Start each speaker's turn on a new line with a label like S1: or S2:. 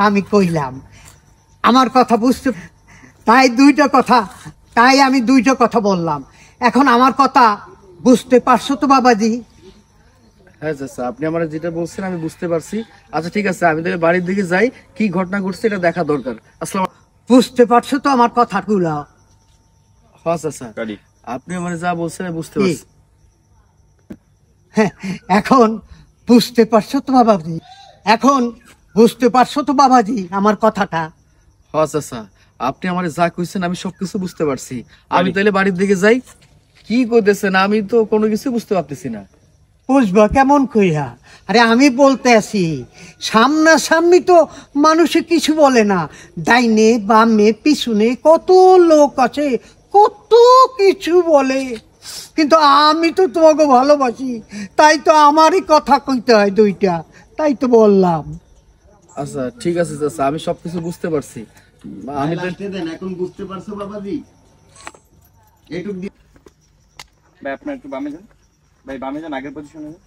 S1: আমি কইলাম, আমার কথা বুঝতে, তাই আমি দুইটা কথা বললাম। এখন আমার কথা বুঝতে পারছো তো বাবাজি?
S2: হ্যাঁ চাচা, আপনি আমার যেটা বলছেন আমি বুঝতে পারছি। আচ্ছা ঠিক আছে, আমি তাহলে বাড়ির দিকে যাই, কি ঘটনা ঘটছে এটা দেখা দরকার। আসসালাম।
S1: বুঝতে পারছো তো আমার কথাগুলো?
S2: হ্যাঁ চাচা, আপনি আমার যা বলছেন আমি বুঝতে পারছি।
S1: হ্যাঁ, এখন বুঝতে পারছো তো বাবাজি? এখন বুঝতে পারছো তো বাবাজি আমার কথাটা?
S2: হ্যাঁ চাচা, আপনি আমার যা কইছেন আমি সবকিছু বুঝতে পারছি। আমি তাহলে বাড়ির দিকে যাই। কি কইতেছেন, আমি তো কোনো কিছু বুঝতে পারতেছি না।
S1: বুঝবা কেমন কইরা? আরে আমি বলতে আছি, সামনাসামনি তো মানুষে কিছু বলে না, ডাইনে বামে পিছনে কত লোক আছে, কত কিছু বলে, কিন্তু আমি তো তোমাকে ভালোবাসি, তাই তো আমারই কথা কইতে হয় দুইটা, তাই তো বললাম।
S2: আচ্ছা ঠিক আছে চাচা, আমি সবকিছু বুঝতে পারছি। আমি তো
S3: এখন বুঝতে পারছো বাবাজি? এইটুক
S4: ভাই আপনার একটু বামে যান, ভাই বামে যান, আগের পজিশনে যান।